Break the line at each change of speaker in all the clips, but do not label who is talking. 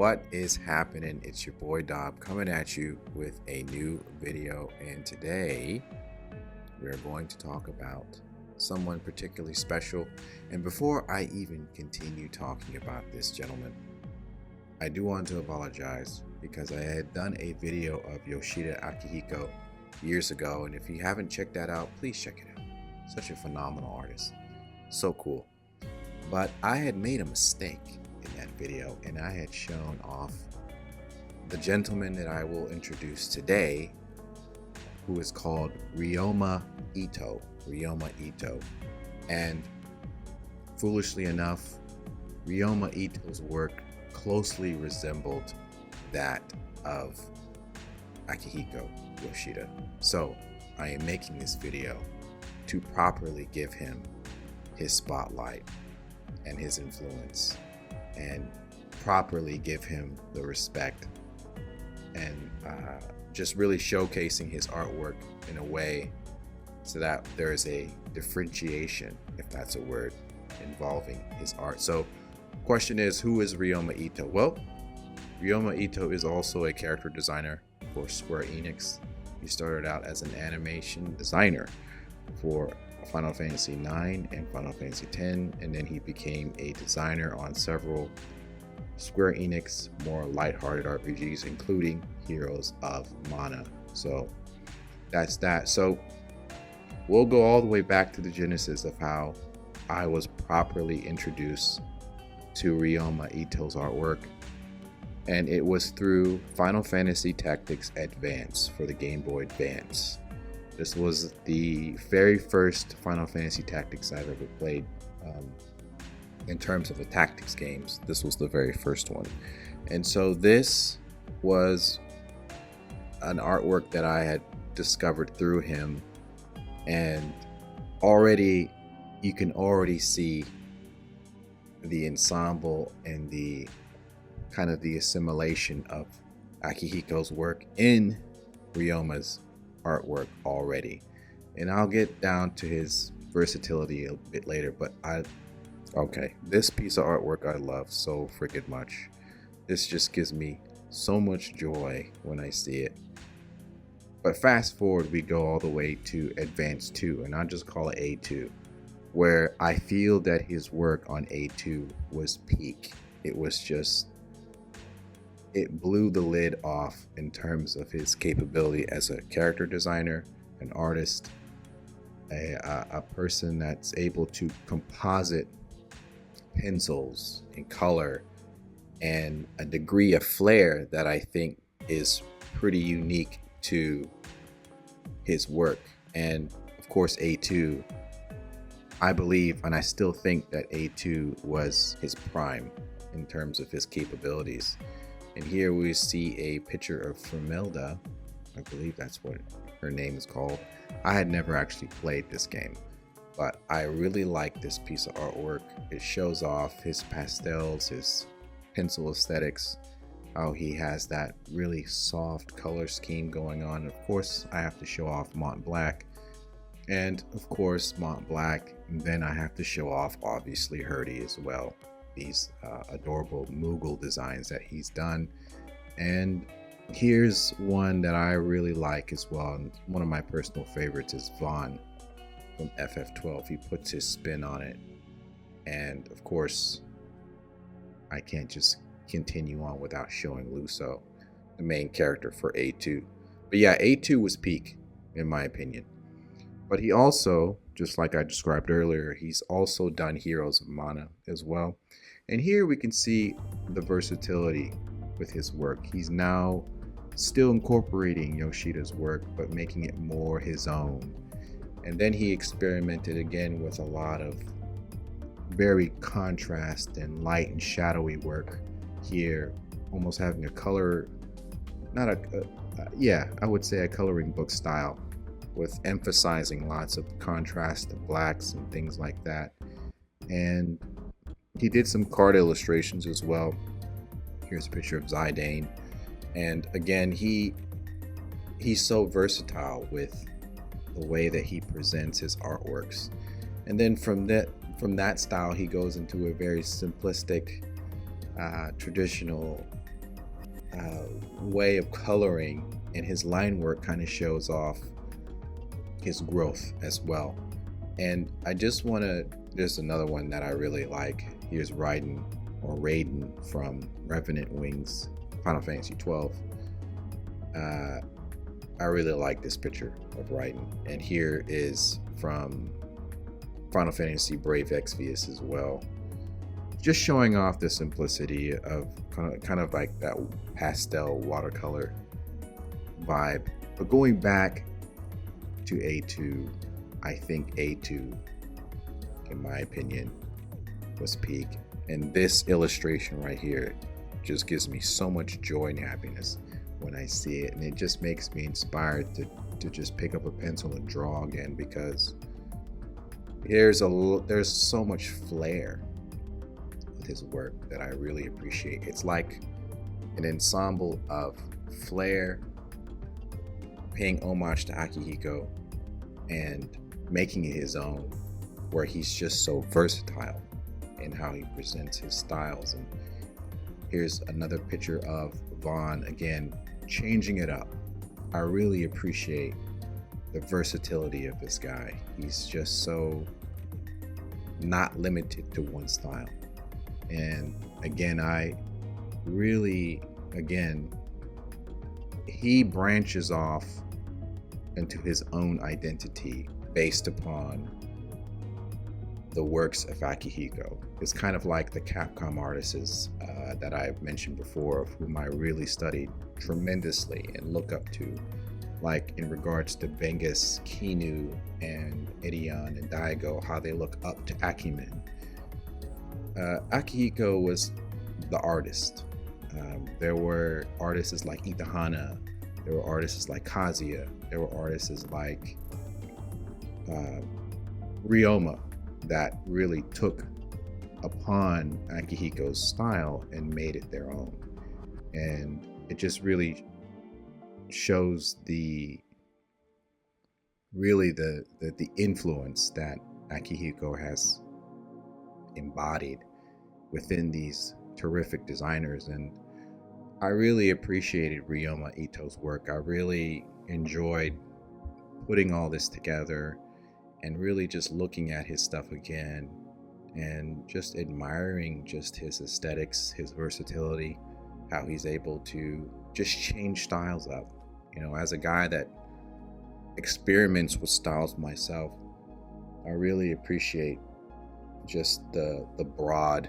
What is happening? It's your boy LDAWB coming at you with a new video, and today we're going to talk about someone particularly special. And before I even continue talking about this gentleman, I do want to apologize because I had done a video of Yoshida Akihiko years ago, and if you haven't checked that out, please check it out. Such a phenomenal artist, so cool. But I had made a mistake in that video, and I had shown off the gentleman that I will introduce today, who is called Ryoma Eto. Ryoma Eto. And foolishly enough, Ryoma Eto's work closely resembled that of Akihiko Yoshida. So I am making this video to properly give him his spotlight and his influence, and properly give him the respect, and just really showcasing his artwork in a way so that there is a differentiation, if that's a word, involving his art. So question is, who is Ryoma Eto? Well, Ryoma Eto is also a character designer for Square Enix. He started out as an animation designer for Final Fantasy IX and Final Fantasy X, and then he became a designer on several Square Enix more lighthearted RPGs, including Heroes of Mana. So that's that. So we'll go all the way back to the genesis of how I was properly introduced to Ryoma Eto's artwork, and it was through Final Fantasy Tactics Advance for the Game Boy Advance. This was the very first Final Fantasy Tactics I've ever played. In terms of the tactics games, this was the very first one. And so this was an artwork that I had discovered through him, and you can already see the ensemble and the kind of the assimilation of Akihiko's work in Ryoma's artwork already. And I'll get down to his versatility a bit later, but this piece of artwork I love so freaking much. This just gives me so much joy when I see it. But fast forward, we go all the way to Advance 2, and I'll just call it A2, where I feel that his work on A2 was peak. It was just, it blew the lid off in terms of his capability as a character designer, an artist, a person that's able to composite pencils and color and a degree of flair that I think is pretty unique to his work. And of course, A2, I believe, and I still think that A2 was his prime in terms of his capabilities. And here we see a picture of Fermelda. I believe that's what her name is called. I had never actually played this game, but I really like this piece of artwork. It shows off his pastels, his pencil aesthetics, how he has that really soft color scheme going on. Of course, I have to show off Mont Black, and of course Mont Black, and then I have to show off obviously Herdy as well. These adorable Moogle designs that he's done. And here's one that I really like as well, and one of my personal favorites is Vaughn from FF12. He puts his spin on it, and of course I can't just continue on without showing Luso, the main character for A2. But yeah, A2 was peak in my opinion. But he also, just like I described earlier, he's also done Heroes of Mana as well. And here we can see the versatility with his work. He's now still incorporating Yoshida's work, but making it more his own. And then he experimented again with a lot of very contrast and light and shadowy work here, almost having a color, I would say a coloring book style, with emphasizing lots of contrast to blacks and things like that. And he did some card illustrations as well. Here's a picture of Zidane. And again, he's so versatile with the way that he presents his artworks. And then from that style, he goes into a very simplistic, traditional way of coloring, and his line work kind of shows off his growth as well. And I just want to, there's another one that I really like. Here's Raiden from Revenant Wings, Final Fantasy 12. I really like this picture of Raiden. And here is from Final Fantasy Brave Exvius as well. Just showing off the simplicity of kind of like that pastel watercolor vibe. But going back to A2, I think A2, in my opinion, was peak. And this illustration right here just gives me so much joy and happiness when I see it. And it just makes me inspired to just pick up a pencil and draw again, because there's so much flair with his work that I really appreciate. It's like an ensemble of flair, paying homage to Akihiko, and making it his own, where he's just so versatile in how he presents his styles. And here's another picture of Vaughn, again, changing it up. I really appreciate the versatility of this guy. He's just so not limited to one style. And again, he branches off into his own identity based upon the works of Akihiko. It's kind of like the Capcom artists that I've mentioned before, of whom I really studied tremendously and look up to, like in regards to Vengus, Kinu, and Edion and Daigo, how they look up to Akimen. Akihiko was the artist. There were artists like Itahana, there were artists like Kazuya, there were artists like Ryoma that really took upon Akihiko's style and made it their own. And it just really shows the influence that Akihiko has embodied within these terrific designers. And I really appreciated Ryoma Eto's work. I really enjoyed putting all this together and really just looking at his stuff again and just admiring just his aesthetics, his versatility, how he's able to just change styles up. You know, as a guy that experiments with styles myself, I really appreciate just the broad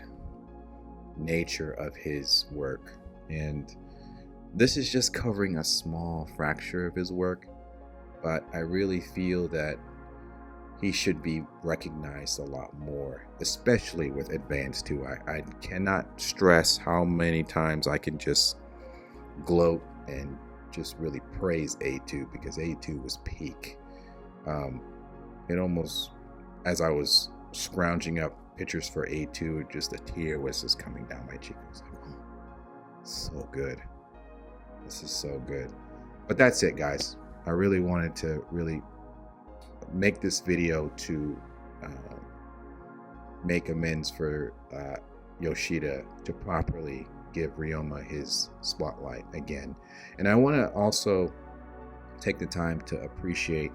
nature of his work. And this is just covering a small fracture of his work, but I really feel that he should be recognized a lot more, especially with Advance 2. I cannot stress how many times I can just gloat and just really praise A2, because A2 was peak. It almost, as I was scrounging up pictures for A2, just a tear was just coming down my cheek. I was like, oh, so good. This is so good. But that's it, guys. I really wanted to really make this video to make amends for Yoshida, to properly give Ryoma his spotlight again. And I want to also take the time to appreciate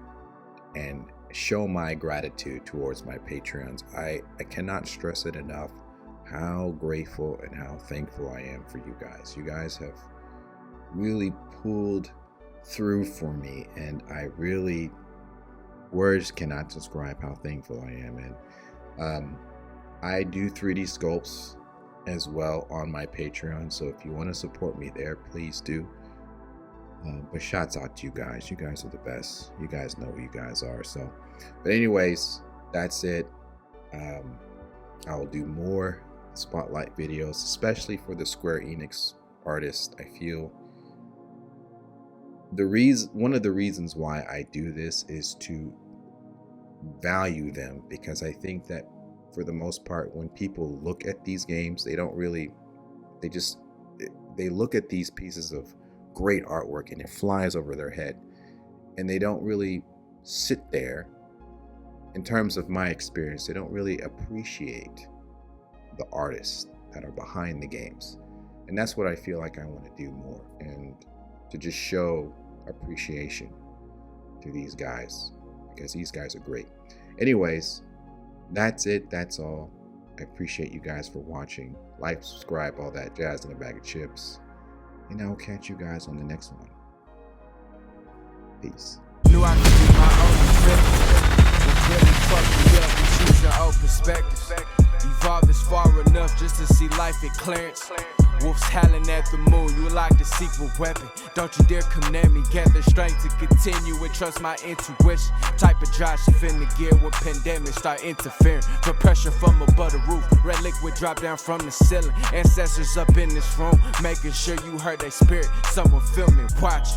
and show my gratitude towards my Patreons. I cannot stress it enough how grateful and how thankful I am for you guys. You guys have really pulled through for me, and I really, words cannot describe how thankful I am. And I do 3D sculpts as well on my Patreon, so if you want to support me there, please do. But shouts out to you guys. You guys are the best. You guys know who you guys are. So, but anyways, that's it. I will do more spotlight videos, especially for the Square Enix artists. I feel one of the reasons why I do this is to value them, because I think that for the most part, when people look at these games, they look at these pieces of great artwork and it flies over their head, and they don't really sit there. In terms of my experience, they don't really appreciate the artists that are behind the games. And that's what I feel like I want to do more, and to just show appreciation to these guys, because these guys are great. Anyways, that's it. That's all. I appreciate you guys for watching. Like, subscribe, all that jazz in a bag of chips. And I'll catch you guys on the next one. Peace.
Knew I could be my own really fucked me up and choose your own perspective. Evolved this far enough just to see life at clearance. Wolves howling at the moon, you like the secret weapon. Don't you dare come near me, gather strength to continue and trust my intuition. Type of Josh in the gear when pandemic start interfering. For pressure from above the roof, red liquid drop down from the ceiling. Ancestors up in this room, making sure you heard their spirit. Someone feel me, watch.